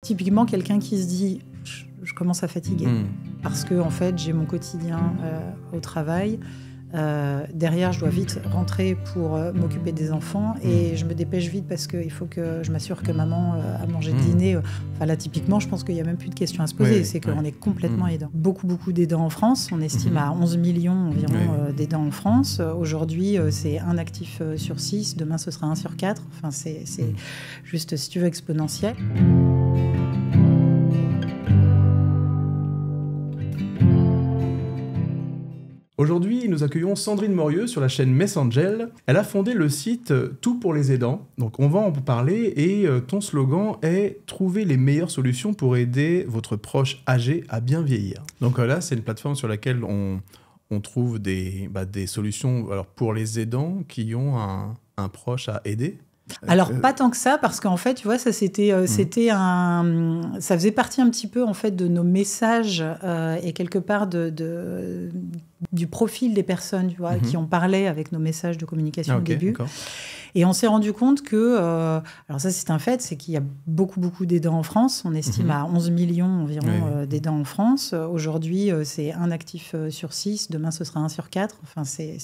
Typiquement, quelqu'un qui se dit « je commence à fatiguer parce que en fait, j'ai mon quotidien au travail. Derrière, je dois vite rentrer pour m'occuper des enfants et je me dépêche vite parce qu'il faut que je m'assure que maman a mangé le dîner. » Enfin là, typiquement, je pense qu'il n'y a même plus de questions à se poser. C'est qu'on est complètement aidant. Beaucoup d'aidants en France. On estime à 11 millions environ d'aidants en France. Aujourd'hui, c'est un actif sur 6. Demain, ce sera 1 sur 4. Enfin, c'est juste, si tu veux, exponentiel. Aujourd'hui, nous accueillons Sandrine Morieux sur la chaîne Messangel. Elle a fondé le site Tout pour les aidants. Donc on va en parler et ton slogan est « Trouver les meilleures solutions pour aider votre proche âgé à bien vieillir ». Donc là, c'est une plateforme sur laquelle on trouve des solutions pour les aidants qui ont un proche à aider. Alors, pas tant que ça, parce qu'en fait, tu vois, ça, ça faisait partie un petit peu, en fait, de nos messages et quelque part du profil des personnes, tu vois, qui ont parlé avec nos messages de communication au début. D'accord. Et on s'est rendu compte que, alors ça, c'est un fait, c'est qu'il y a beaucoup d'aidants en France. On estime à 11 millions environ d'aidants en France. Aujourd'hui, c'est un actif sur 6. Demain, ce sera 1 sur 4. Enfin, c'est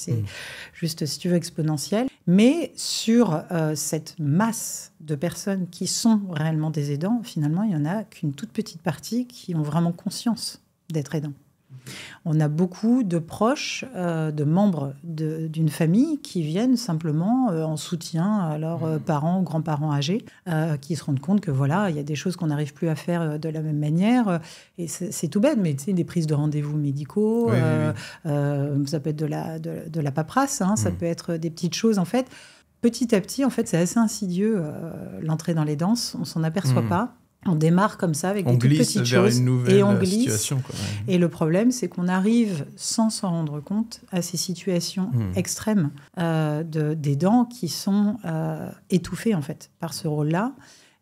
juste, si tu veux, exponentiel. Mais sur cette masse de personnes qui sont réellement des aidants, finalement, il n'y en a qu'une toute petite partie qui ont vraiment conscience d'être aidants. On a beaucoup de proches, de membres d'une famille qui viennent simplement en soutien à leurs parents ou grands-parents âgés, qui se rendent compte que voilà, il y a des choses qu'on n'arrive plus à faire de la même manière. Et c'est tout bête, mais tu sais, des prises de rendez-vous médicaux, ça peut être de la paperasse, ça peut être des petites choses en fait. Petit à petit, en fait, c'est assez insidieux, l'entrée dans les danses. On ne s'en aperçoit pas. On démarre comme ça avec des toutes petites choses et on glisse. Situation, quoi. Et le problème, c'est qu'on arrive, sans s'en rendre compte, à ces situations extrêmes d'aidants qui sont étouffés en fait par ce rôle-là.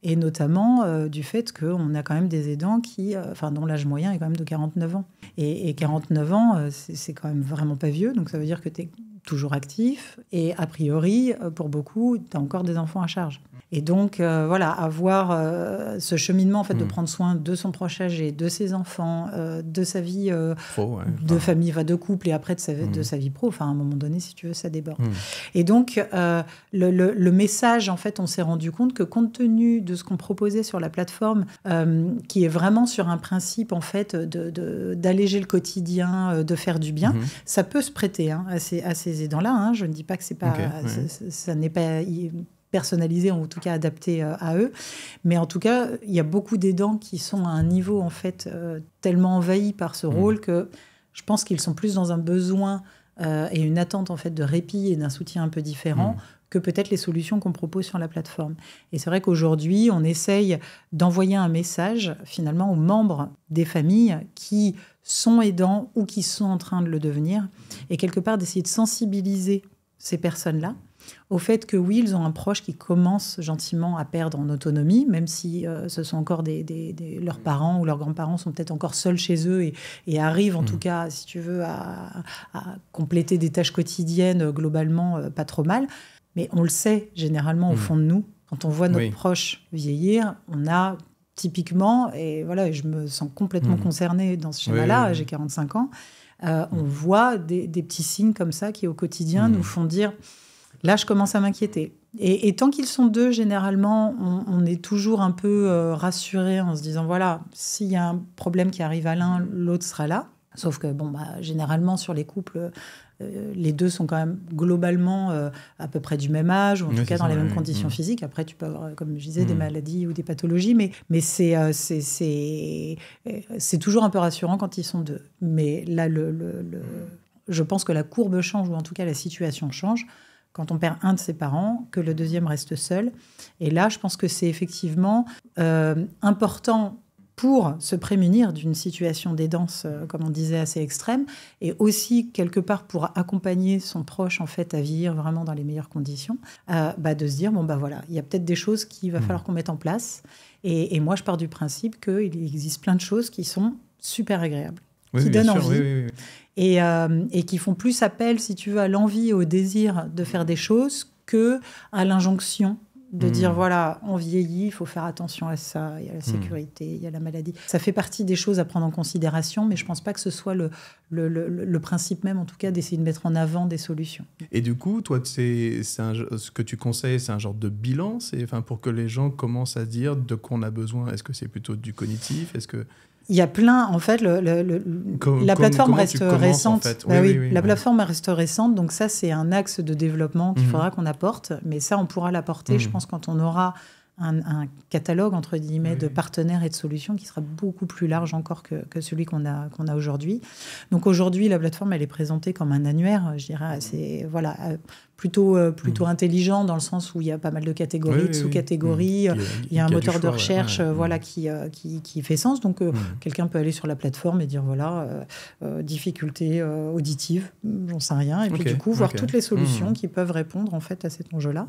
Et notamment du fait qu'on a quand même des aidants dont l'âge moyen est quand même de 49 ans. Et 49 ans, c'est quand même vraiment pas vieux. Donc ça veut dire que tu es toujours actif. Et a priori, pour beaucoup, tu as encore des enfants à charge. Et donc, avoir ce cheminement en fait, de prendre soin de son proche âgé, de ses enfants, de sa vie de famille, de couple, et après de sa vie pro. Enfin, à un moment donné, si tu veux, ça déborde. Et donc, le message, en fait, on s'est rendu compte que compte tenu de ce qu'on proposait sur la plateforme, qui est vraiment sur un principe, en fait, d'alléger le quotidien, de faire du bien, ça peut se prêter à ces aidants-là. Je ne dis pas que ça n'est pas personnalisé, en tout cas adapté à eux. Mais en tout cas, il y a beaucoup d'aidants qui sont à un niveau, en fait, tellement envahi par ce rôle que je pense qu'ils sont plus dans un besoin et une attente, en fait, de répit et d'un soutien un peu différent que peut-être les solutions qu'on propose sur la plateforme. Et c'est vrai qu'aujourd'hui, on essaye d'envoyer un message, finalement, aux membres des familles qui sont aidants ou qui sont en train de le devenir, et quelque part d'essayer de sensibiliser ces personnes-là au fait que oui, ils ont un proche qui commence gentiment à perdre en autonomie, même si ce sont encore leurs parents ou leurs grands-parents sont peut-être encore seuls chez eux et arrivent en tout cas, si tu veux, à compléter des tâches quotidiennes globalement pas trop mal. Mais on le sait généralement au fond de nous, quand on voit notre proche vieillir, on a typiquement, et voilà, je me sens complètement concernée dans ce schéma-là, j'ai 45 ans, on voit des petits signes comme ça qui au quotidien nous font dire... Là, je commence à m'inquiéter. Et tant qu'ils sont deux, généralement, on est toujours un peu rassuré en se disant, voilà, s'il y a un problème qui arrive à l'un, l'autre sera là. Sauf que, généralement, sur les couples, les deux sont quand même globalement à peu près du même âge, ou en tout cas dans les mêmes conditions physiques. Après, tu peux avoir, comme je disais, des maladies ou des pathologies, mais c'est toujours un peu rassurant quand ils sont deux. Mais là, je pense que la courbe change, ou en tout cas la situation change, quand on perd un de ses parents, que le deuxième reste seul. Et là, je pense que c'est effectivement important pour se prémunir d'une situation d'aidance, comme on disait, assez extrême, et aussi, quelque part, pour accompagner son proche, en fait, à vieillir vraiment dans les meilleures conditions, de se dire, voilà, il y a peut-être des choses qu'il va falloir qu'on mette en place. Et moi, je pars du principe qu'il existe plein de choses qui sont super agréables, qui donnent envie. Et qui font plus appel, si tu veux, à l'envie et au désir de faire des choses qu'à l'injonction de dire, voilà, on vieillit, il faut faire attention à ça, il y a la sécurité, il y a la maladie. Ça fait partie des choses à prendre en considération, mais je ne pense pas que ce soit le principe même, en tout cas, d'essayer de mettre en avant des solutions. Et du coup, toi, ce que tu conseilles, c'est un genre de bilan, pour que les gens commencent à dire de quoi on a besoin. Est-ce que c'est plutôt du cognitif? Est-ce que... Il y a plein, en fait, la plateforme reste récente. En fait. La plateforme reste récente, donc ça, c'est un axe de développement qu'il faudra qu'on apporte. Mais ça, on pourra l'apporter, je pense, quand on aura un catalogue, entre guillemets, de partenaires et de solutions qui sera beaucoup plus large encore que celui qu'on a aujourd'hui. Donc aujourd'hui, la plateforme, elle est présentée comme un annuaire, je dirais, assez, plutôt intelligent, dans le sens où il y a pas mal de catégories, de sous-catégories. Il y a un moteur de recherche qui fait sens. Donc, quelqu'un peut aller sur la plateforme et dire, difficulté auditive, j'en sais rien. Et puis, du coup, voir toutes les solutions qui peuvent répondre, en fait, à cet enjeu-là.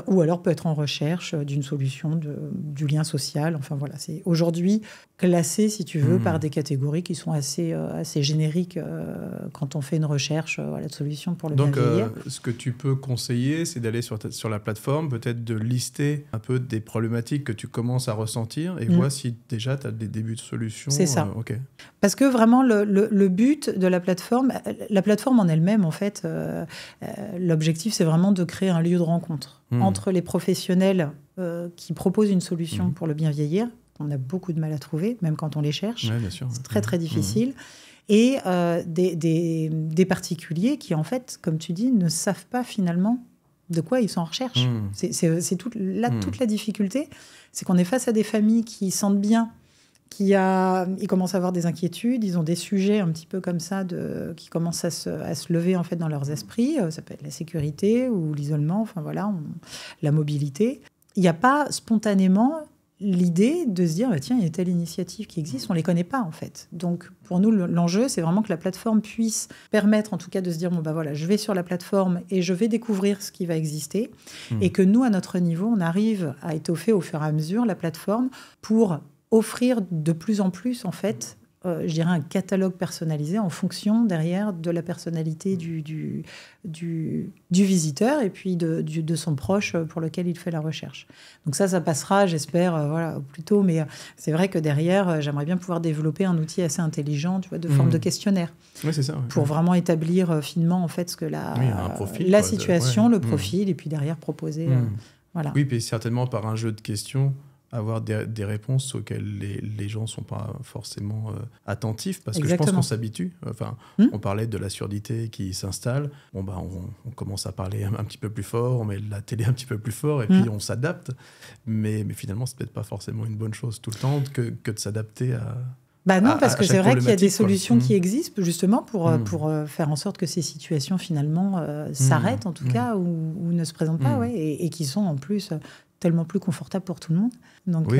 Ou alors, peut être en recherche d'une solution du lien social. Enfin, voilà, c'est aujourd'hui classé, si tu veux, par des catégories qui sont assez génériques quand on fait une recherche de solutions pour le bien vieillir. Donc, ce que tu peux conseiller, c'est d'aller sur la plateforme, peut-être de lister un peu des problématiques que tu commences à ressentir et voir si déjà tu as des débuts de solutions. C'est ça. Parce que vraiment, le but de la plateforme en elle-même, en fait, l'objectif, c'est vraiment de créer un lieu de rencontre entre les professionnels qui proposent une solution pour le bien vieillir. On a beaucoup de mal à trouver, même quand on les cherche. Ouais, bien sûr. C'est très, très difficile. Et des particuliers qui, en fait, comme tu dis, ne savent pas finalement de quoi ils sont en recherche. C'est toute la difficulté. C'est qu'on est face à des familles qui sentent bien, ils commencent à avoir des inquiétudes, ils ont des sujets un petit peu comme ça qui commencent à se lever en fait dans leurs esprits. Ça peut être la sécurité ou l'isolement, la mobilité. Il n'y a pas spontanément l'idée de se dire, tiens, il y a telle initiative qui existe, on ne les connaît pas en fait. Donc pour nous, l'enjeu, c'est vraiment que la plateforme puisse permettre en tout cas de se dire, je vais sur la plateforme et je vais découvrir ce qui va exister. Et que nous, à notre niveau, on arrive à étoffer au fur et à mesure la plateforme pour offrir de plus en plus en fait, je dirais un catalogue personnalisé en fonction derrière de la personnalité du visiteur et puis de son proche pour lequel il fait la recherche. Donc ça passera, j'espère, au plus tôt. Mais c'est vrai que derrière, j'aimerais bien pouvoir développer un outil assez intelligent, de forme de questionnaire. Oui, c'est ça. Pour vraiment établir finement en fait ce que la situation, le profil, et puis derrière proposer. Oui, puis certainement par un jeu de questions. Avoir des réponses auxquelles les gens ne sont pas forcément attentifs, parce que je pense qu'on s'habitue. On parlait de la surdité qui s'installe. On commence à parler un petit peu plus fort, on met la télé un petit peu plus fort, et puis on s'adapte. Mais finalement, c'est peut-être pas forcément une bonne chose tout le temps que de s'adapter à... non, parce que c'est vrai qu'il y a des solutions qui existent justement pour faire en sorte que ces situations finalement s'arrêtent, en tout cas, ou ne se présentent pas, et qui sont en plus... tellement plus confortable pour tout le monde. Donc,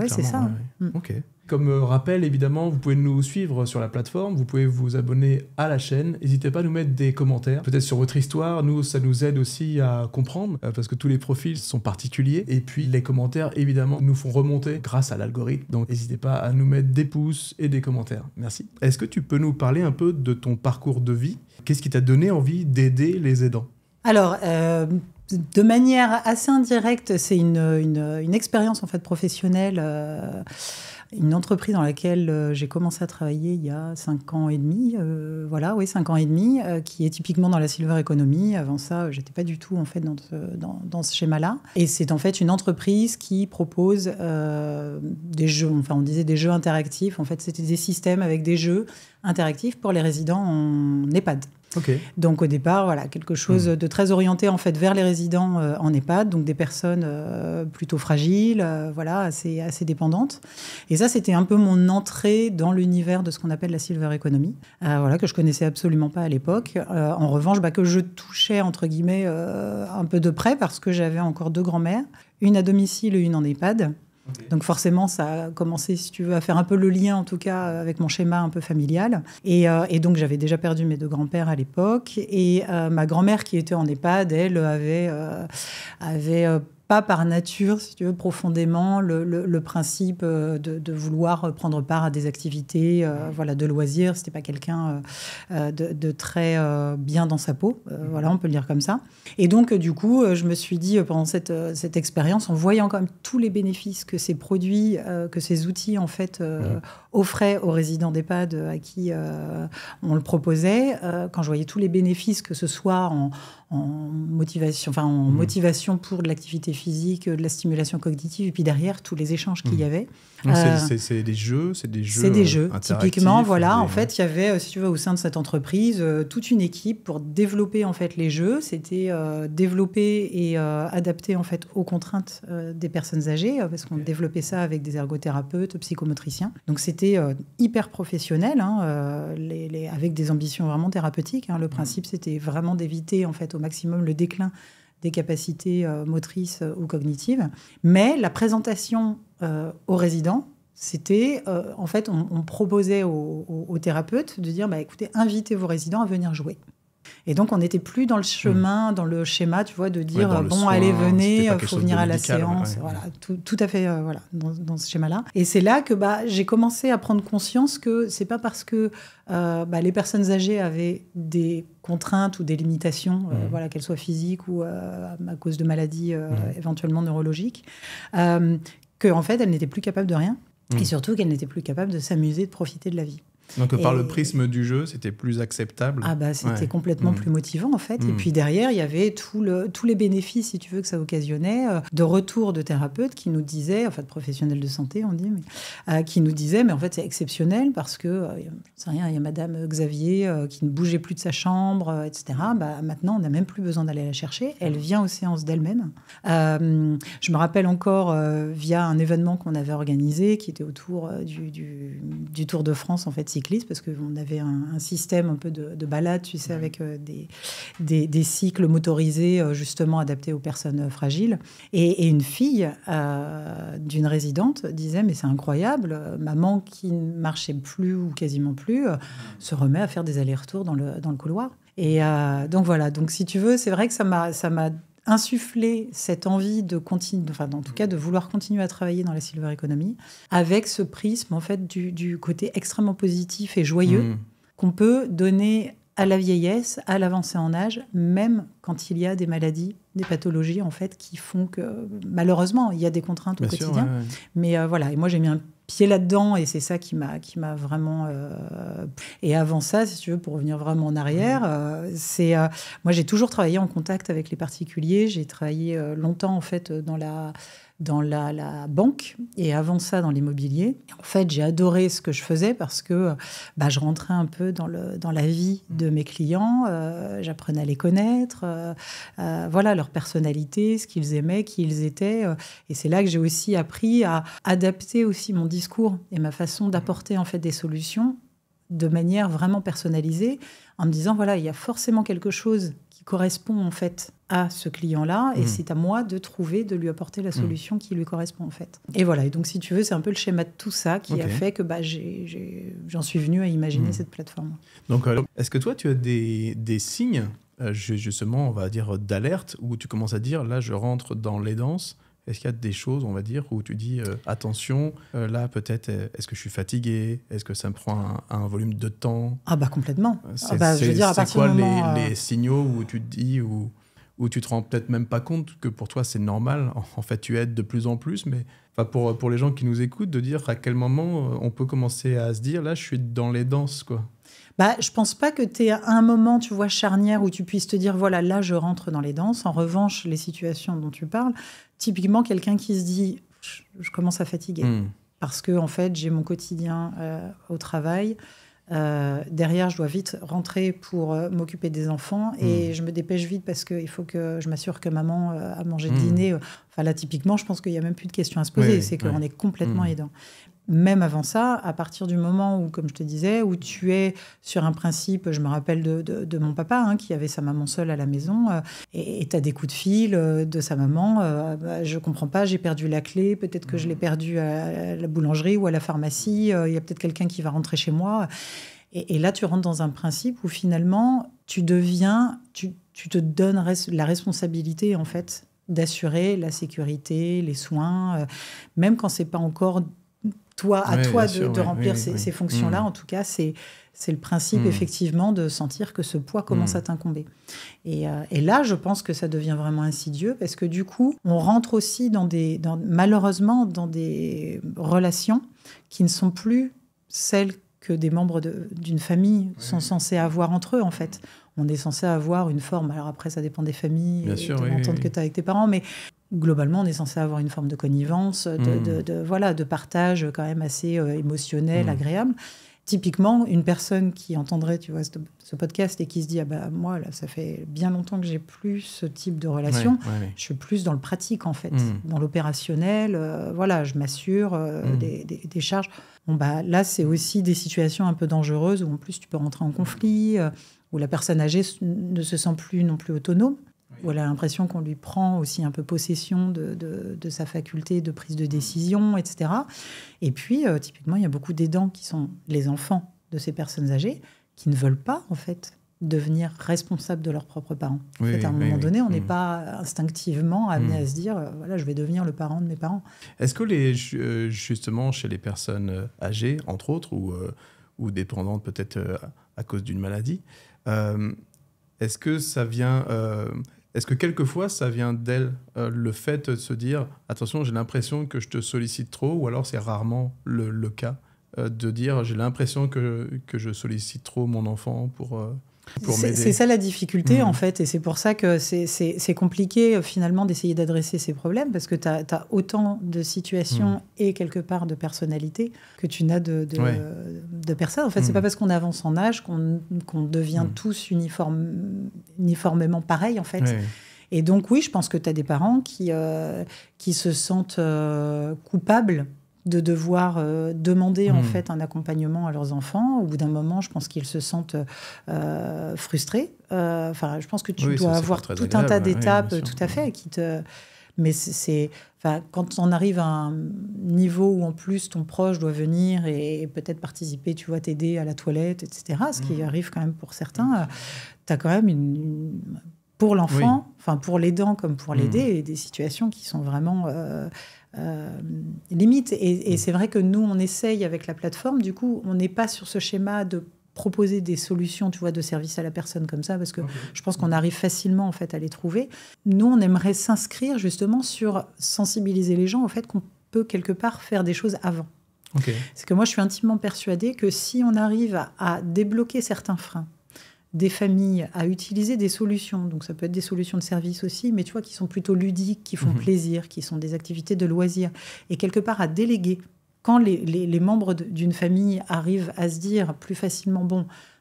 c'est ça. Ok. Comme rappel, évidemment, vous pouvez nous suivre sur la plateforme, vous pouvez vous abonner à la chaîne. N'hésitez pas à nous mettre des commentaires, peut-être sur votre histoire. Nous, ça nous aide aussi à comprendre, parce que tous les profils sont particuliers. Et puis, les commentaires, évidemment, nous font remonter grâce à l'algorithme. Donc, n'hésitez pas à nous mettre des pouces et des commentaires. Merci. Est-ce que tu peux nous parler un peu de ton parcours de vie? Qu'est-ce qui t'a donné envie d'aider les aidants? Alors, de manière assez indirecte, c'est une expérience en fait professionnelle, une entreprise dans laquelle j'ai commencé à travailler il y a 5 ans et demi, 5 ans et demi, qui est typiquement dans la silver economy. Avant ça, j'étais pas du tout en fait dans ce schéma-là. Et c'est en fait une entreprise qui propose des jeux, on disait des jeux interactifs. En fait, c'était des systèmes avec des jeux interactifs pour les résidents en EHPAD. Okay. Donc au départ, quelque chose de très orienté en fait vers les résidents en EHPAD, donc des personnes plutôt fragiles, assez dépendantes. Et ça, c'était un peu mon entrée dans l'univers de ce qu'on appelle la silver economy, que je connaissais absolument pas à l'époque. En revanche, que je touchais entre guillemets un peu de près parce que j'avais encore 2 grands-mères, une à domicile et une en EHPAD. Okay. Donc forcément, ça a commencé, si tu veux, à faire un peu le lien, en tout cas, avec mon schéma un peu familial. Et donc, j'avais déjà perdu mes 2 grands-pères à l'époque. Et ma grand-mère, qui était en EHPAD, elle avait pas par nature, si tu veux, profondément le principe de vouloir prendre part à des activités voilà, de loisirs. C'était pas quelqu'un de très bien dans sa peau, voilà, on peut le dire comme ça. Et donc, du coup, je me suis dit, pendant cette expérience, en voyant quand même tous les bénéfices que ces produits, que ces outils, en fait, offraient aux résidents d'EHPAD à qui on le proposait, quand je voyais tous les bénéfices, que ce soit en motivation pour de l'activité physique, de la stimulation cognitive, et puis derrière, tous les échanges qu'il y avait. C'est des jeux, c'est des jeux. Typiquement, voilà, en fait, il y avait, si tu veux, au sein de cette entreprise, toute une équipe pour développer, en fait, les jeux. C'était développer et adapter, en fait, aux contraintes des personnes âgées, parce qu'on développait ça avec des ergothérapeutes, psychomotriciens. Donc, c'était hyper professionnel, hein, avec des ambitions vraiment thérapeutiques. Hein. Le principe, c'était vraiment d'éviter, en fait, au maximum le déclin des capacités motrices ou cognitives. Mais la présentation aux résidents, c'était, en fait, on proposait aux thérapeutes de dire, écoutez, invitez vos résidents à venir jouer. Et donc, on n'était plus dans le chemin, dans le schéma, tu vois, de dire, soin, allez, venez, il faut venir à la séance. Voilà, tout à fait, voilà, dans ce schéma-là. Et c'est là que j'ai commencé à prendre conscience que c'est pas parce que les personnes âgées avaient des contraintes ou des limitations, voilà, qu'elles soient physiques ou à cause de maladies éventuellement neurologiques, qu'en fait, elles n'étaient plus capables de rien. Et surtout qu'elles n'étaient plus capables de s'amuser, de profiter de la vie. Donc, par le prisme du jeu, c'était plus acceptable. C'était complètement plus motivant, en fait. Et puis derrière, il y avait tous les bénéfices, si tu veux, que ça occasionnait, de retour de thérapeutes qui nous disaient, enfin de professionnels de santé, on dit, mais, qui nous disaient, mais en fait, c'est exceptionnel parce que, je sais rien, il y a Madame Xavier qui ne bougeait plus de sa chambre, etc. Maintenant, on n'a même plus besoin d'aller la chercher. Elle vient aux séances d'elle-même. Je me rappelle encore, via un événement qu'on avait organisé, qui était autour du Tour de France, en fait, cycliste, parce qu'on avait un système un peu de balade, tu sais, avec des cycles motorisés justement adaptés aux personnes fragiles. Et une fille d'une résidente disait, mais c'est incroyable, maman qui ne marchait plus ou quasiment plus se remet à faire des allers-retours dans le couloir. Et donc voilà, donc si tu veux, c'est vrai que ça m'a insuffler cette envie de continuer, enfin en tout cas de vouloir continuer à travailler dans la silver economy, avec ce prisme en fait du côté extrêmement positif et joyeux qu'on peut donner à la vieillesse, à l'avancée en âge, même quand il y a des maladies, des pathologies en fait qui font que malheureusement il y a des contraintes au quotidien. Mais voilà, et moi j'ai mis un pied là-dedans et c'est ça qui m'a vraiment et avant ça, si tu veux, pour revenir vraiment en arrière, moi j'ai toujours travaillé en contact avec les particuliers. J'ai travaillé longtemps en fait dans la banque et avant ça dans l'immobilier. En fait, j'ai adoré ce que je faisais parce que je rentrais un peu dans la vie de mes clients, j'apprenais à les connaître, voilà, leur personnalité, ce qu'ils aimaient, qui ils étaient. Et c'est là que j'ai aussi appris à adapter aussi mon discours et ma façon d'apporter en fait des solutions de manière vraiment personnalisée, en me disant, voilà, il y a forcément quelque chose qui correspond en fait à ce client-là, et c'est à moi de lui apporter la solution qui lui correspond en fait. Et voilà, et donc si tu veux, c'est un peu le schéma de tout ça qui a fait que j'en suis venue à imaginer cette plateforme. Donc, est-ce que toi, tu as des signes, justement, on va dire, d'alerte, où tu commences à dire, là, je rentre dans l'aidance? Est-ce qu'il y a des choses, on va dire, où tu dis attention, là peut-être, est-ce que je suis fatigué? Est-ce que ça me prend un volume de temps? Complètement. Je veux dire, à partir du moment, les signaux où tu te dis, où tu te rends peut-être même pas compte que pour toi c'est normal, en fait tu aides de plus en plus, mais pour les gens qui nous écoutent, de dire à quel moment on peut commencer à se dire, là je suis dans les danses, quoi. Je pense pas que tu aies un moment, tu vois, charnière où tu puisses te dire, voilà, là, je rentre dans les danses. En revanche, les situations dont tu parles, typiquement, quelqu'un qui se dit, je commence à fatiguer. Parce que, en fait, j'ai mon quotidien au travail. Derrière, je dois vite rentrer pour m'occuper des enfants et je me dépêche vite parce qu'il faut que je m'assure que maman a mangé le dîner. Enfin, là, typiquement, je pense qu'il n'y a même plus de questions à se poser. C'est qu'on est complètement aidant. Même avant ça, à partir du moment où, comme je te disais, où tu es sur un principe, je me rappelle de mon papa qui avait sa maman seule à la maison et tu as des coups de fil de sa maman, je comprends pas, j'ai perdu la clé, peut-être que je l'ai perdue à la boulangerie ou à la pharmacie, il y a peut-être quelqu'un qui va rentrer chez moi. Et là, tu rentres dans un principe où finalement, tu te donnes la responsabilité en fait d'assurer la sécurité, les soins, même quand c'est pas encore à toi de remplir ces fonctions-là. En tout cas, c'est le principe, effectivement, de sentir que ce poids commence à t'incomber. Et là, je pense que ça devient vraiment insidieux, parce que du coup, on rentre aussi malheureusement dans des relations qui ne sont plus celles que des membres d'une famille sont censés avoir entre eux, en fait. On est censé avoir une forme, alors après, ça dépend des familles, de l'entente que tu as avec tes parents, mais globalement, on est censé avoir une forme de connivence, de partage quand même assez émotionnel, agréable. Typiquement, une personne qui entendrait, tu vois, ce podcast et qui se dit moi, là, ça fait bien longtemps que j'ai plus ce type de relation. Je suis plus dans le pratique, en fait, dans l'opérationnel. Je m'assure des charges. Là, c'est aussi des situations un peu dangereuses où, en plus, tu peux rentrer en conflit, où la personne âgée ne se sent plus non plus autonome, où elle a l'impression qu'on lui prend aussi un peu possession de sa faculté de prise de décision, etc. Et puis, typiquement, il y a beaucoup d'aidants qui sont les enfants de ces personnes âgées qui ne veulent pas, en fait, devenir responsables de leurs propres parents. En fait, à un moment donné, on n'est pas instinctivement amené à se dire je vais devenir le parent de mes parents. Est-ce que justement, chez les personnes âgées, entre autres, ou dépendantes peut-être à cause d'une maladie, est-ce que ça vient... Est-ce que quelquefois, ça vient d'elle, le fait de se dire « Attention, j'ai l'impression que je te sollicite trop » ou alors c'est rarement le cas de dire « J'ai l'impression que je sollicite trop mon enfant pour m'aider ». C'est ça la difficulté, en fait, et c'est pour ça que c'est compliqué, finalement, d'essayer d'adresser ces problèmes, parce que tu as autant de situations et, quelque part, de personnalités que tu n'as de personnes. En fait, c'est pas parce qu'on avance en âge qu'on devient tous uniformément pareils, en fait. Et donc, oui, je pense que tu as des parents qui se sentent coupables de devoir demander en fait un accompagnement à leurs enfants. Au bout d'un moment, je pense qu'ils se sentent frustrés. Je pense que tu dois avoir tout un tas d'étapes, tout à fait, mais quand on arrive à un niveau où en plus ton proche doit venir et peut-être participer, tu vois, t'aider à la toilette, etc., ce qui arrive quand même pour certains, tu as quand même pour l'enfant, pour l'aidant comme pour l'aider, des situations qui sont vraiment limites. Et c'est vrai que nous, on essaye avec la plateforme, du coup, on n'est pas sur ce schéma de proposer des solutions, tu vois, de service à la personne comme ça, parce que je pense qu'on arrive facilement en fait à les trouver. Nous, on aimerait s'inscrire justement sur sensibiliser les gens au fait qu'on peut quelque part faire des choses avant. C'est que moi, je suis intimement persuadée que si on arrive à débloquer certains freins, des familles à utiliser des solutions, donc ça peut être des solutions de service aussi, mais tu vois, qui sont plutôt ludiques, qui font plaisir, qui sont des activités de loisirs, et quelque part à déléguer. Quand les membres d'une famille arrivent à se dire plus facilement,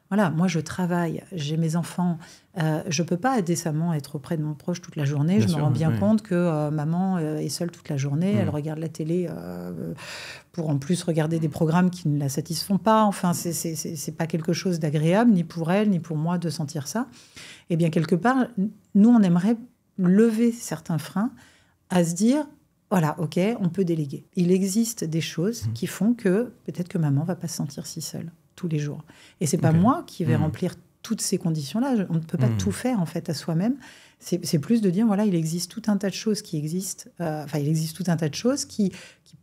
voilà, moi je travaille, j'ai mes enfants, je peux pas décemment être auprès de mon proche toute la journée. Je me rends bien compte que maman est seule toute la journée, elle regarde la télé pour en plus regarder des programmes qui ne la satisfont pas. Enfin, c'est pas quelque chose d'agréable, ni pour elle, ni pour moi, de sentir ça. Et bien, quelque part, nous, on aimerait lever certains freins à se dire, voilà, ok, on peut déléguer. Il existe des choses qui font que peut-être que maman va pas se sentir si seule tous les jours. Et c'est pas moi qui vais remplir toutes ces conditions-là. On ne peut pas tout faire en fait à soi-même. C'est plus de dire, voilà, il existe tout un tas de choses qui existent. Il existe tout un tas de choses qui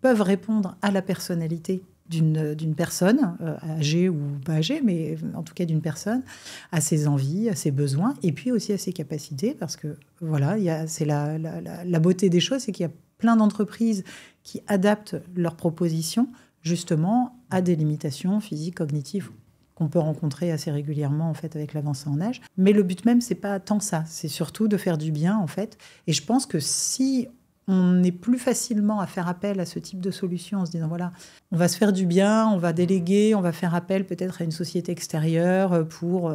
peuvent répondre à la personnalité d'une personne, âgée ou pas âgée, mais en tout cas d'une personne, à ses envies, à ses besoins, et puis aussi à ses capacités, parce que voilà, c'est la beauté des choses, c'est qu'il y a plein d'entreprises qui adaptent leurs propositions justement à des limitations physiques, cognitives qu'on peut rencontrer assez régulièrement en fait avec l'avancée en âge. Mais le but même, c'est pas tant ça, c'est surtout de faire du bien en fait. Et je pense que si on est plus facilement à faire appel à ce type de solution en se disant voilà, on va se faire du bien, on va déléguer, on va faire appel peut-être à une société extérieure pour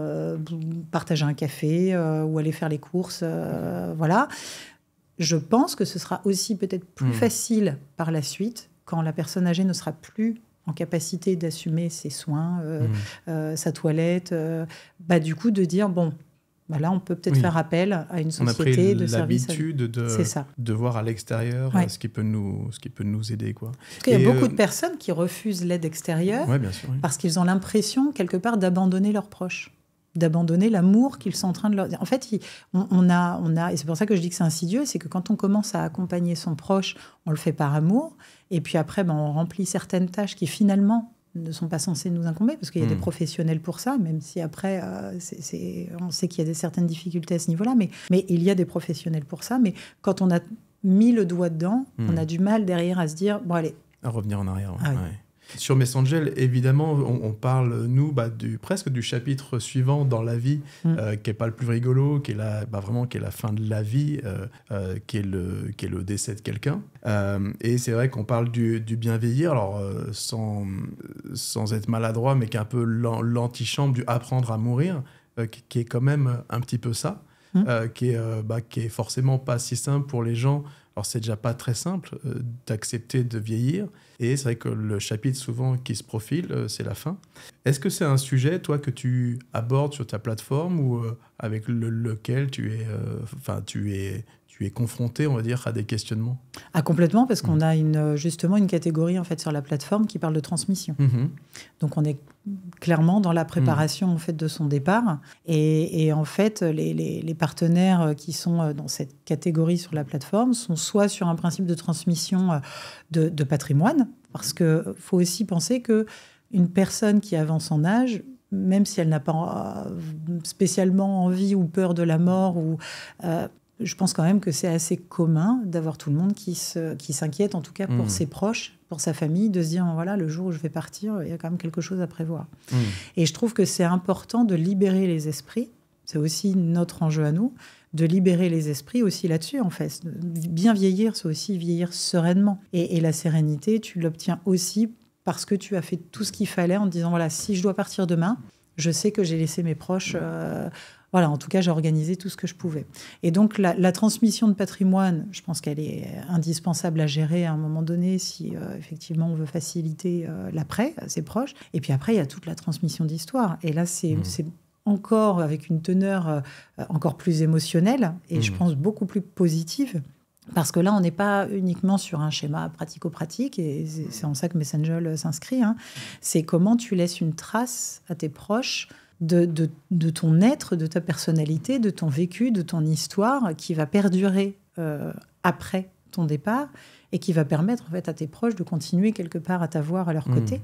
partager un café ou aller faire les courses, voilà. Je pense que ce sera aussi peut-être plus facile par la suite quand la personne âgée ne sera plus en capacité d'assumer ses soins, sa toilette, du coup de dire là on peut peut-être faire appel à une société de service. On a pris l'habitude de voir à l'extérieur ce qui peut nous aider, quoi. Parce qu'il y a beaucoup de personnes qui refusent l'aide extérieure parce qu'ils ont l'impression quelque part d'abandonner leurs proches. d'abandonner l'amour qu'ils sont en train de leur... En fait, on a, et c'est pour ça que je dis que c'est insidieux, c'est que quand on commence à accompagner son proche, on le fait par amour, et puis après, on remplit certaines tâches qui finalement ne sont pas censées nous incomber, parce qu'il y a des professionnels pour ça, même si après, on sait qu'il y a certaines difficultés à ce niveau-là, mais il y a des professionnels pour ça, mais quand on a mis le doigt dedans, on a du mal derrière à se dire, bon allez. À revenir en arrière. Ah, oui. Sur Messangel, évidemment, on parle, nous, presque du chapitre suivant dans la vie, qui n'est pas le plus rigolo, qui est la fin de la vie, qui est le décès de quelqu'un. Et c'est vrai qu'on parle du bien vieillir, alors sans être maladroit, mais qui est un peu l'antichambre du apprendre à mourir, qui est quand même un petit peu ça, qui est forcément pas si simple pour les gens. Alors, c'est déjà pas très simple d'accepter de vieillir. Et c'est vrai que le chapitre souvent qui se profile, c'est la fin. Est-ce que c'est un sujet, toi, que tu abordes sur ta plateforme ou avec lequel tu es confronté, on va dire, à des questionnements? Ah, complètement, parce qu'on a justement une catégorie en fait, sur la plateforme qui parle de transmission. Donc, on est clairement dans la préparation en fait, de son départ. Et en fait, les partenaires qui sont dans cette catégorie sur la plateforme sont soit sur un principe de transmission de patrimoine, parce qu'il faut aussi penser qu'une personne qui avance en âge, même si elle n'a pas spécialement envie ou peur de la mort, je pense quand même que c'est assez commun d'avoir tout le monde qui s'inquiète, en tout cas pour ses proches, pour sa famille, de se dire, voilà, le jour où je vais partir, il y a quand même quelque chose à prévoir. Et je trouve que c'est important de libérer les esprits. C'est aussi notre enjeu à nous, de libérer les esprits aussi là-dessus, en fait. Bien vieillir, c'est aussi vieillir sereinement. Et la sérénité, tu l'obtiens aussi parce que tu as fait tout ce qu'il fallait en te disant, voilà, si je dois partir demain, je sais que j'ai laissé mes proches... Voilà, en tout cas, j'ai organisé tout ce que je pouvais. Et donc, la transmission de patrimoine, je pense qu'elle est indispensable à gérer à un moment donné si, effectivement, on veut faciliter l'après à ses proches. Et puis après, il y a toute la transmission d'histoire. Et là, c'est encore avec une teneur encore plus émotionnelle et je pense beaucoup plus positive. Parce que là, on n'est pas uniquement sur un schéma pratico-pratique, et c'est en ça que Messangel s'inscrit. C'est comment tu laisses une trace à tes proches de ton être, de ta personnalité, de ton vécu, de ton histoire, qui va perdurer après ton départ et qui va permettre en fait, à tes proches de continuer quelque part à t'avoir à leur côté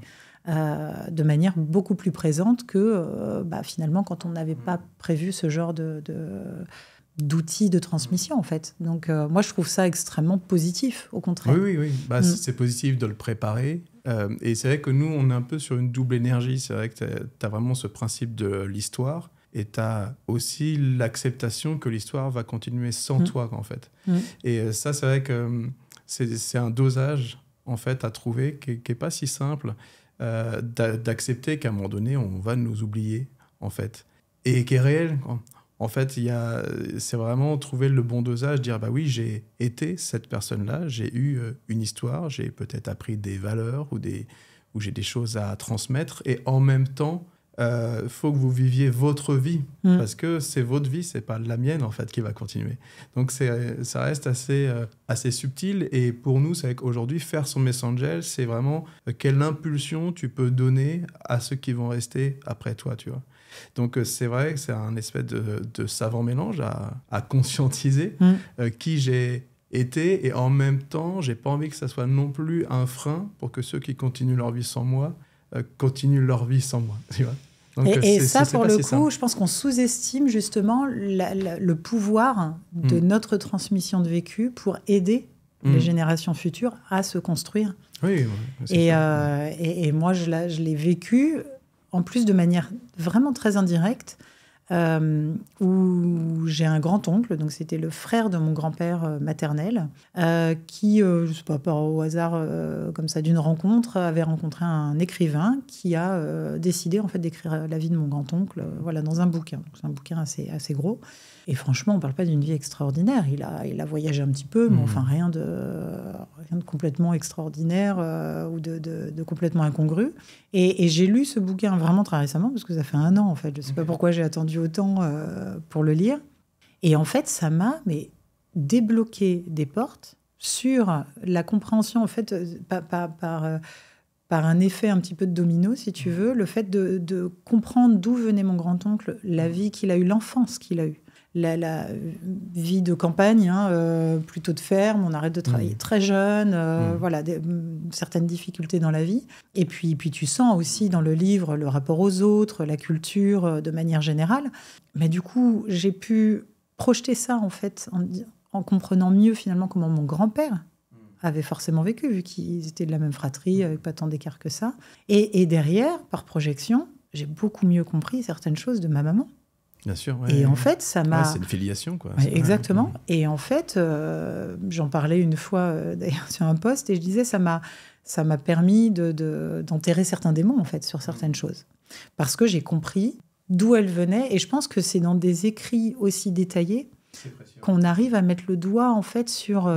de manière beaucoup plus présente que finalement quand on n'avait pas prévu ce genre d'outils de transmission en fait. Donc moi je trouve ça extrêmement positif, au contraire. Oui. C'est positif de le préparer. Et c'est vrai que nous, on est un peu sur une double énergie. C'est vrai que tu as vraiment ce principe de l'histoire et tu as aussi l'acceptation que l'histoire va continuer sans toi, en fait. Et ça, c'est vrai que c'est un dosage, en fait, à trouver qui n'est pas si simple d'accepter qu'à un moment donné, on va nous oublier, en fait. Et qui est réel, quoi. En fait, c'est vraiment trouver le bon dosage, dire bah oui, j'ai été cette personne-là, j'ai eu une histoire, j'ai peut-être appris des valeurs ou j'ai des choses à transmettre, et en même temps, faut que vous viviez votre vie parce que c'est votre vie, c'est pas la mienne en fait qui va continuer. Donc ça reste assez subtil, et pour nous, c'est qu'aujourd'hui faire son Messangel, c'est vraiment quelle impulsion tu peux donner à ceux qui vont rester après toi, tu vois. Donc c'est vrai que c'est un espèce de savant mélange à conscientiser qui j'ai été, et en même temps j'ai pas envie que ça soit non plus un frein pour que ceux qui continuent leur vie sans moi continuent leur vie sans moi, tu vois. Donc, et ça pour le coup je pense qu'on sous-estime justement le pouvoir de notre transmission de vécu pour aider les générations futures à se construire. Oui, et moi je l'ai vécu en plus de manière vraiment très indirecte, où j'ai un grand-oncle, donc c'était le frère de mon grand-père maternel, qui, je sais pas, par au hasard comme ça d'une rencontre, avait rencontré un écrivain qui a décidé en fait d'écrire la vie de mon grand-oncle, voilà, dans un bouquin. Donc, c'est un bouquin assez gros. Et franchement, on ne parle pas d'une vie extraordinaire. Il a voyagé un petit peu, mais enfin rien de complètement extraordinaire ou de complètement incongru. Et j'ai lu ce bouquin vraiment très récemment, parce que ça fait 1 an, en fait. Je ne sais pas pourquoi j'ai attendu autant pour le lire. Et en fait, ça m'a débloqué des portes sur la compréhension, en fait, par par un effet un petit peu de domino, si tu veux, le fait de comprendre d'où venait mon grand-oncle, la vie qu'il a eue, l'enfance qu'il a eue. La vie de campagne, plutôt de ferme, on arrête de travailler très jeune, voilà, certaines difficultés dans la vie. Et puis tu sens aussi dans le livre le rapport aux autres, la culture de manière générale. Mais du coup, j'ai pu projeter ça, en fait, en comprenant mieux finalement comment mon grand-père avait forcément vécu, vu qu'ils étaient de la même fratrie, avec pas tant d'écart que ça. Et derrière, par projection, j'ai beaucoup mieux compris certaines choses de ma maman. Bien sûr, ouais. Et en fait, ça m'a... Ouais, c'est une filiation, quoi. Ouais, exactement. Et en fait, j'en parlais une fois, d'ailleurs, sur un post, et je disais, ça m'a permis d'enterrer certains démons, en fait, sur certaines choses. Parce que j'ai compris d'où elles venaient, et je pense que c'est dans des écrits aussi détaillés qu'on arrive à mettre le doigt, en fait, sur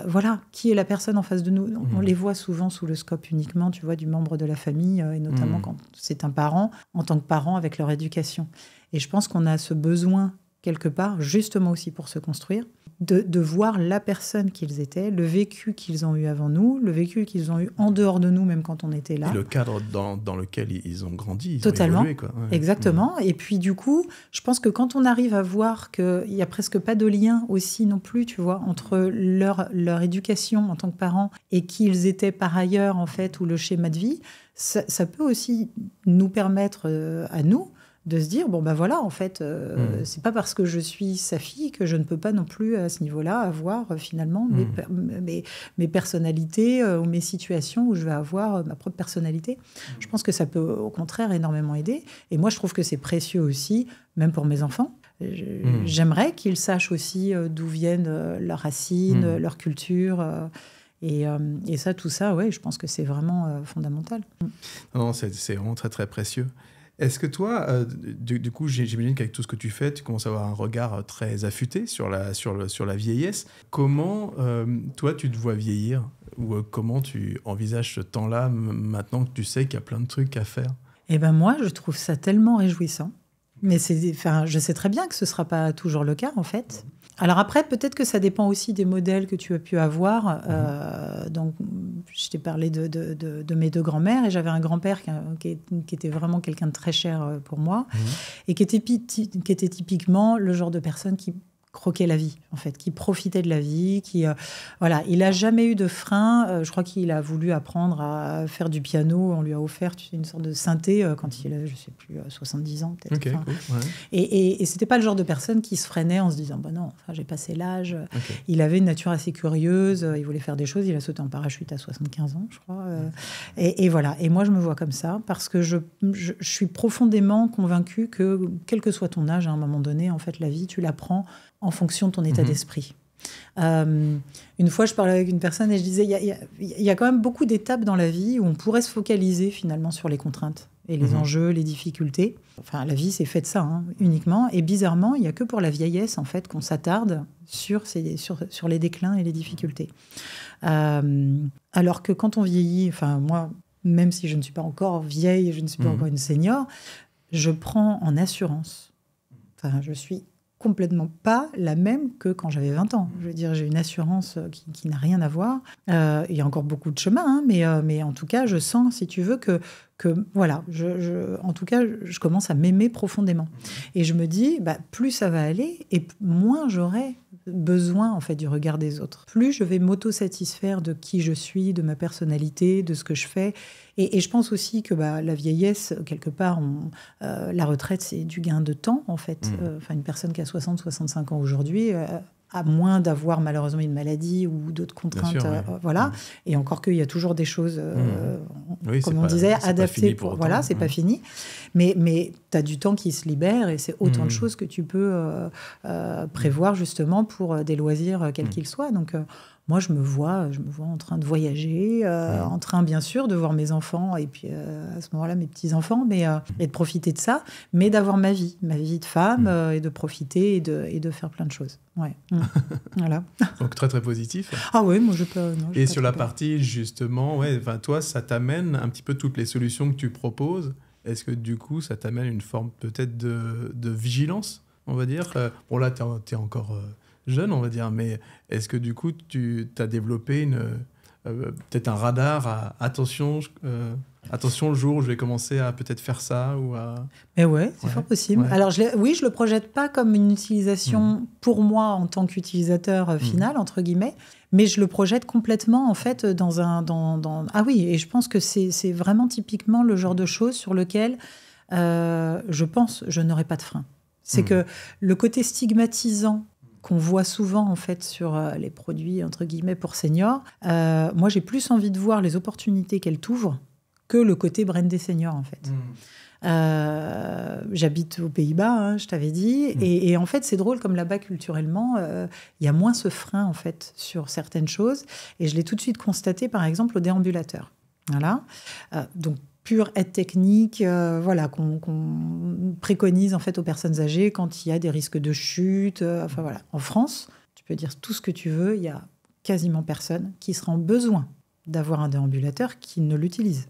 voilà, qui est la personne en face de nous. On les voit souvent sous le scope uniquement, tu vois, du membre de la famille, et notamment quand c'est un parent, en tant que parent, avec leur éducation. Et je pense qu'on a ce besoin, quelque part, justement aussi pour se construire, de voir la personne qu'ils étaient, le vécu qu'ils ont eu avant nous, le vécu qu'ils ont eu en dehors de nous, même quand on était là. Et le cadre dans lequel ils ont grandi, ils Totalement. ont évolué, quoi. Ouais. Exactement. Et puis du coup, je pense que quand on arrive à voir qu'il n'y a presque pas de lien aussi non plus, tu vois, entre leur éducation en tant que parents et qui ils étaient par ailleurs, en fait, ou le schéma de vie, ça peut aussi nous permettre à nous de se dire, bon ben voilà, en fait, c'est pas parce que je suis sa fille que je ne peux pas non plus, à ce niveau-là, avoir finalement mes personnalités ou mes situations où je vais avoir ma propre personnalité. Je pense que ça peut, au contraire, énormément aider. Et moi, je trouve que c'est précieux aussi, même pour mes enfants. J'aimerais qu'ils sachent aussi d'où viennent leurs racines, leur culture. Et ça, tout ça, ouais, je pense que c'est vraiment fondamental. Non, c'est vraiment très, très précieux. Est-ce que toi, du coup, j'imagine qu'avec tout ce que tu fais, tu commences à avoir un regard très affûté sur la vieillesse. Comment, toi, tu te vois vieillir? Ou comment tu envisages ce temps-là, maintenant que tu sais qu'il y a plein de trucs à faire? Eh ben moi, je trouve ça tellement réjouissant. Mais je sais très bien que ce ne sera pas toujours le cas, en fait. Alors après, peut-être que ça dépend aussi des modèles que tu as pu avoir. Donc, je t'ai parlé de mes deux grands-mères, et j'avais un grand-père qui était vraiment quelqu'un de très cher pour moi, et qui était typiquement le genre de personne qui croquait la vie, en fait, qui profitait de la vie, voilà, il n'a jamais eu de frein. Je crois qu'il a voulu apprendre à faire du piano. On lui a offert, tu sais, une sorte de synthé quand il avait, je ne sais plus, 70 ans peut-être. Okay, cool, ouais. Et ce n'était pas le genre de personne qui se freinait en se disant bah non, j'ai passé l'âge. Okay. Il avait une nature assez curieuse, il voulait faire des choses. Il a sauté en parachute à 75 ans, je crois. Et voilà. Et moi, je me vois comme ça parce que je suis profondément convaincue que, quel que soit ton âge, à un moment donné, en fait, la vie, tu la prends en fonction de ton état d'esprit. Une fois, je parlais avec une personne et je disais, il y a quand même beaucoup d'étapes dans la vie où on pourrait se focaliser finalement sur les contraintes et les enjeux, les difficultés. Enfin, la vie, c'est fait de ça, uniquement. Et bizarrement, il n'y a que pour la vieillesse, en fait, qu'on s'attarde sur les déclins et les difficultés. Alors que quand on vieillit, enfin, moi, même si je ne suis pas encore vieille, je ne suis pas encore une senior, je prends en assurance. Enfin, je suis complètement pas la même que quand j'avais 20 ans. Je veux dire, j'ai une assurance qui n'a rien à voir. Il y a encore beaucoup de chemin, mais en tout cas, je sens, si tu veux, que voilà, en tout cas, je commence à m'aimer profondément. Et je me dis, plus ça va aller, et moins j'aurai besoin, en fait, du regard des autres. Plus je vais m'auto-satisfaire de qui je suis, de ma personnalité, de ce que je fais. Et je pense aussi que la vieillesse, quelque part, la retraite, c'est du gain de temps, en fait. Une personne qui a 60-65 ans aujourd'hui, à moins d'avoir malheureusement une maladie ou d'autres contraintes, sûr, voilà. Et encore qu'il y a toujours des choses, oui, comme on disait, adaptées. Voilà, c'est pas fini. Mais tu as du temps qui se libère, et c'est autant de choses que tu peux prévoir justement pour des loisirs, quels qu'ils soient. Donc, moi, je me vois en train de voyager, en train, bien sûr, de voir mes enfants, et puis à ce moment-là, mes petits-enfants, et de profiter de ça, mais d'avoir ma vie de femme, et de profiter et de faire plein de choses. Ouais. Voilà. Donc, très, très positif. Ah oui, moi, je peux... Non, et sur la partie, justement, toi, ça t'amène un petit peu toutes les solutions que tu proposes. Est-ce que, du coup, ça t'amène une forme peut-être de vigilance, on va dire? Bon, là, t'es encore... jeune, on va dire, mais est-ce que du coup, tu as développé peut-être un radar attention, attention le jour où je vais commencer à peut-être faire ça ou à... Mais ouais, c'est fort possible. Ouais. Alors, je le projette pas comme une utilisation pour moi en tant qu'utilisateur final, entre guillemets, mais je le projette complètement, en fait, Ah oui, et je pense que c'est vraiment typiquement le genre de choses sur lequel je n'aurai pas de frein. C'est que le côté stigmatisant qu'on voit souvent en fait sur les produits entre guillemets pour seniors, moi j'ai plus envie de voir les opportunités qu'elles t'ouvrent que le côté brandé senior en fait. J'habite aux Pays-Bas, hein, je t'avais dit, et en fait c'est drôle comme là-bas culturellement, il y a moins ce frein en fait sur certaines choses, et je l'ai tout de suite constaté par exemple au déambulateur. Voilà, donc pure aide technique, voilà, qu'on préconise en fait aux personnes âgées quand il y a des risques de chute. Enfin voilà, en France, tu peux dire tout ce que tu veux, il y a quasiment personne qui sera en besoin d'avoir un déambulateur qui ne l'utilise.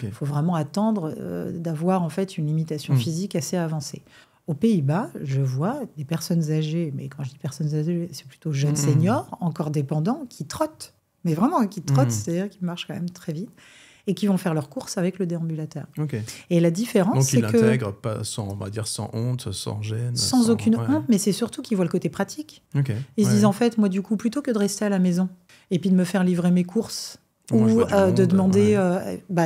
Il faut vraiment attendre d'avoir en fait une limitation physique assez avancée. Aux Pays-Bas, je vois des personnes âgées, mais quand je dis personnes âgées, c'est plutôt jeunes seniors, encore dépendants, qui trottent, mais vraiment qui trottent, c'est-à-dire qui marchent quand même très vite, et qui vont faire leurs courses avec le déambulateur. Et la différence, c'est que... Donc, ils l'intègrent pas sans, on va dire, sans honte, sans gêne. Sans aucune honte, mais c'est surtout qu'ils voient le côté pratique. Ils se disent, en fait, moi, du coup, plutôt que de rester à la maison et puis de me faire livrer mes courses, ou de demander...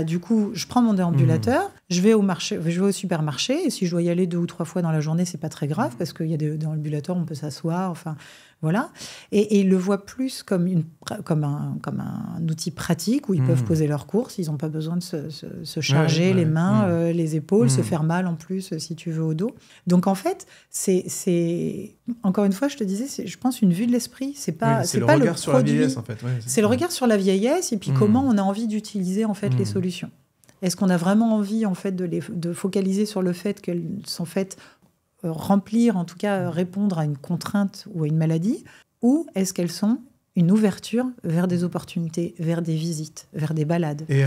du coup, je prends mon déambulateur, je vais au supermarché, et si je dois y aller 2 ou 3 fois dans la journée, c'est pas très grave, parce qu'il y a des déambulateurs, on peut s'asseoir, enfin... Voilà. Et ils le voient plus comme un outil pratique où ils peuvent poser leurs courses. Ils n'ont pas besoin de se charger les mains, les épaules, se faire mal en plus, si tu veux, au dos. Donc, en fait, c'est encore une fois, je te disais, c'est, je pense, une vue de l'esprit. C'est pas le pas regard le sur produit. la vieillesse, en fait. C'est le regard sur la vieillesse et puis comment on a envie d'utiliser, en fait, les solutions. Est-ce qu'on a vraiment envie, en fait, de focaliser sur le fait qu'elles sont faites remplir, en tout cas répondre à une contrainte ou à une maladie, ou est-ce qu'elles sont une ouverture vers des opportunités, vers des visites, vers des balades? Et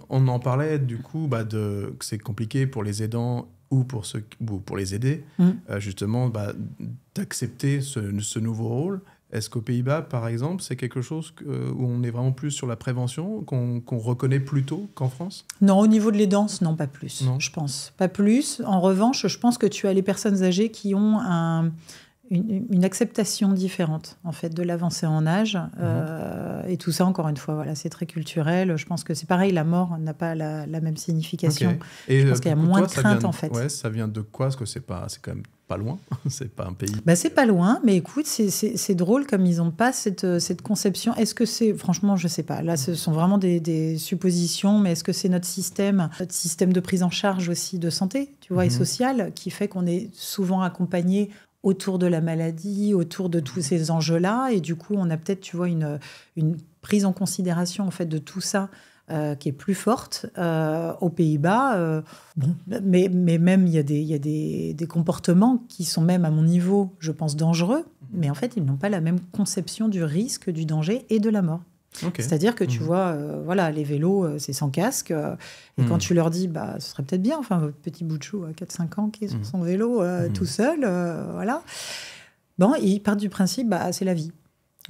on en parlait du coup que c'est compliqué pour les aidants ou pour les aider, justement d'accepter ce nouveau rôle. Est-ce qu'aux Pays-Bas, par exemple, c'est quelque chose où on est vraiment plus sur la prévention, qu'on reconnaît plus tôt qu'en France? Non, au niveau de l'aidance, non, pas plus, je pense. Pas plus. En revanche, je pense que tu as les personnes âgées qui ont une acceptation différente, en fait, de l'avancée en âge. Et tout ça, encore une fois, voilà, c'est très culturel. Je pense que c'est pareil, la mort n'a pas la même signification. Et je pense qu'il y a moins de crainte, en fait. Ouais, ça vient de quoi? Parce que c'est quand même pas loin. C'est pas un pays... c'est pas loin, mais écoute, c'est drôle comme ils n'ont pas cette conception. Est-ce que c'est... Franchement, je sais pas. Là, ce sont vraiment des suppositions, mais est-ce que c'est notre système de prise en charge aussi de santé, tu vois, et social, qui fait qu'on est souvent accompagné autour de la maladie, autour de tous ces enjeux-là, et du coup, on a peut-être, tu vois, une prise en considération, en fait, de tout ça, qui est plus forte aux Pays-Bas. Mais même, il y a des comportements qui sont même, à mon niveau, je pense, dangereux, mais en fait, ils n'ont pas la même conception du risque, du danger et de la mort. C'est-à-dire que tu vois, les vélos, c'est sans casque. Et quand tu leur dis, ce serait peut-être bien, enfin, votre petit bout de chou à 4-5 ans qui est sur son vélo tout seul, voilà. Bon, ils partent du principe, c'est la vie.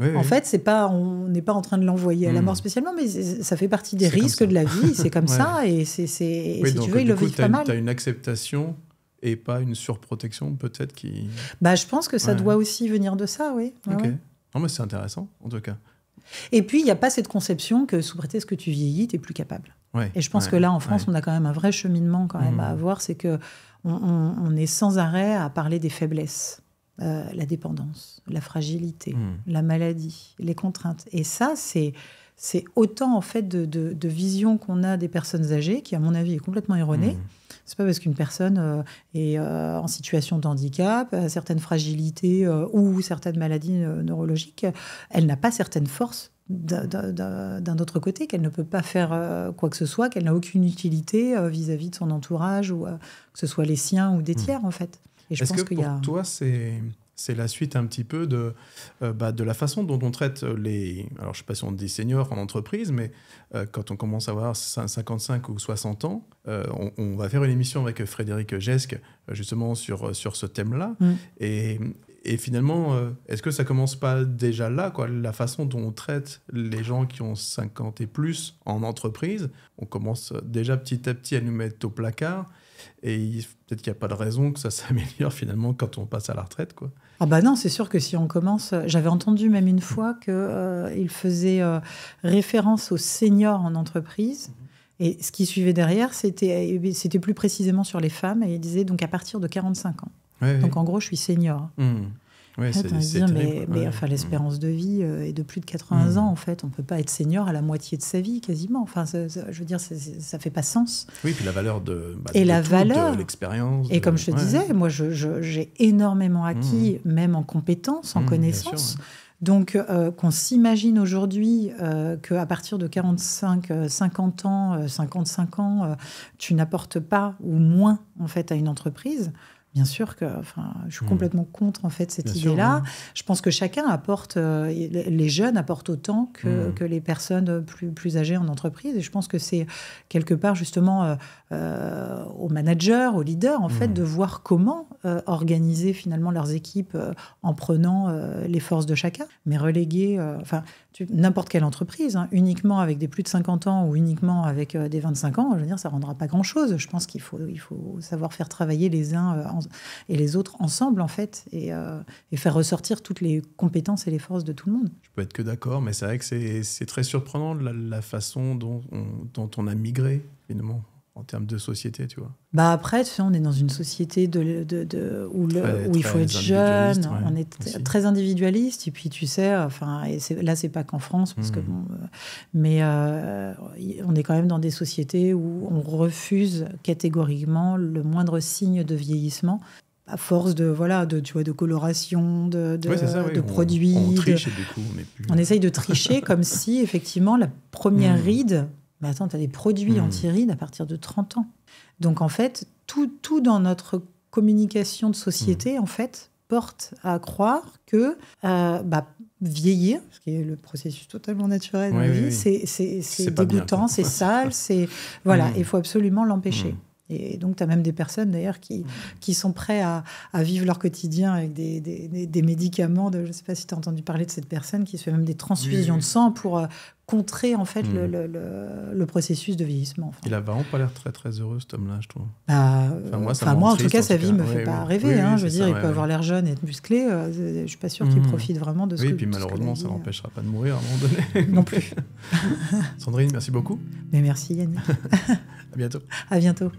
En fait, on n'est pas en train de l'envoyer à la mort spécialement, mais ça fait partie des risques de la vie, c'est comme ça, et si tu veux, ils le vivent pas mal. Tu as une acceptation et pas une surprotection, peut-être, qui... je pense que ça doit aussi venir de ça, oui. Non, mais c'est intéressant, en tout cas. Et puis, il n'y a pas cette conception que, sous prétexte que tu vieillis, tu n'es plus capable. Et je pense que là, en France, on a quand même un vrai cheminement quand même à avoir, c'est qu'on est sans arrêt à parler des faiblesses. La dépendance, la fragilité, la maladie, les contraintes. Et ça, c'est autant en fait de vision qu'on a des personnes âgées, qui à mon avis est complètement erronée. C'est pas parce qu'une personne est en situation de handicap, a certaines fragilités ou certaines maladies neurologiques, elle n'a pas certaines forces d'un autre côté, qu'elle ne peut pas faire quoi que ce soit, qu'elle n'a aucune utilité vis-à-vis de son entourage, ou que ce soit les siens ou des tiers en fait. Et Est-ce que pour toi, c'est la suite un petit peu de la façon dont on traite les... Alors, je ne sais pas si on dit seniors en entreprise, mais quand on commence à avoir 55 ou 60 ans, on va faire une émission avec Frédéric Gesque, justement, sur ce thème-là. Et Et finalement, est-ce que ça commence pas déjà là, quoi, la façon dont on traite les gens qui ont 50 et plus en entreprise? On commence déjà petit à petit à nous mettre au placard. Et peut-être qu'il n'y a pas de raison que ça s'améliore finalement quand on passe à la retraite, quoi. Ah bah non, c'est sûr que si on commence... J'avais entendu même une fois qu'il faisait référence aux seniors en entreprise. Et ce qui suivait derrière, c'était plus précisément sur les femmes. Et il disait donc à partir de 45 ans. Ouais, donc en gros, je suis senior. Ouais, c'est mais enfin, l'espérance de vie est de plus de 80 ans, en fait. On ne peut pas être senior à la moitié de sa vie, quasiment. Enfin, je veux dire, ça ne fait pas sens. Oui, puis la valeur de l'expérience. Et comme je te disais, moi, j'ai énormément acquis, même en compétences, en connaissances. Donc, qu'on s'imagine aujourd'hui qu'à partir de 45, 50 ans, 55 ans, tu n'apportes pas ou moins, en fait, à une entreprise... Bien sûr que, je suis complètement contre en fait cette idée-là. Je pense que chacun apporte, les jeunes apportent autant que les personnes plus âgées en entreprise. Et je pense que c'est quelque part justement aux managers, aux leaders en fait, de voir comment organiser finalement leurs équipes en prenant les forces de chacun, mais reléguer, n'importe quelle entreprise, uniquement avec des plus de 50 ans ou uniquement avec des 25 ans, je veux dire, ça ne rendra pas grand-chose. Je pense qu'il faut savoir faire travailler les uns et les autres ensemble, en fait, et faire ressortir toutes les compétences et les forces de tout le monde. Je peux être que d'accord, mais c'est vrai que c'est très surprenant la façon dont on a migré, finalement, en termes de société, tu vois. Bah après, tu sais, on est dans une société où il faut être jeune, on est très individualiste, et puis tu sais, là c'est pas qu'en France, parce que mais on est quand même dans des sociétés où on refuse catégoriquement le moindre signe de vieillissement. À force de coloration, de produits. On triche et du coup, on essaye de tricher comme si, effectivement, la première ride... Mais attends, tu as des produits anti-rides à partir de 30 ans. Donc, en fait, tout dans notre communication de société, en fait, porte à croire que vieillir, ce qui est le processus totalement naturel de la vie, c'est dégoûtant, c'est sale, il faut absolument l'empêcher. Et donc, tu as même des personnes, d'ailleurs, qui sont prêts à vivre leur quotidien avec des médicaments. Je ne sais pas si tu as entendu parler de cette personne qui se fait même des transfusions de sang pour contrer, en fait, le processus de vieillississement. Il a vraiment pas l'air très, très heureux, cet homme-là, je trouve. Moi, en tout cas, sa vie ne me fait pas rêver. Je veux dire, il peut avoir l'air jeune et être musclé. Je ne suis pas sûre qu'il profite vraiment de ce que... Oui, puis malheureusement, ça n'empêchera pas de mourir à un moment donné. Non plus. Sandrine, merci beaucoup. Mais merci, Yannick. À bientôt. À bientôt.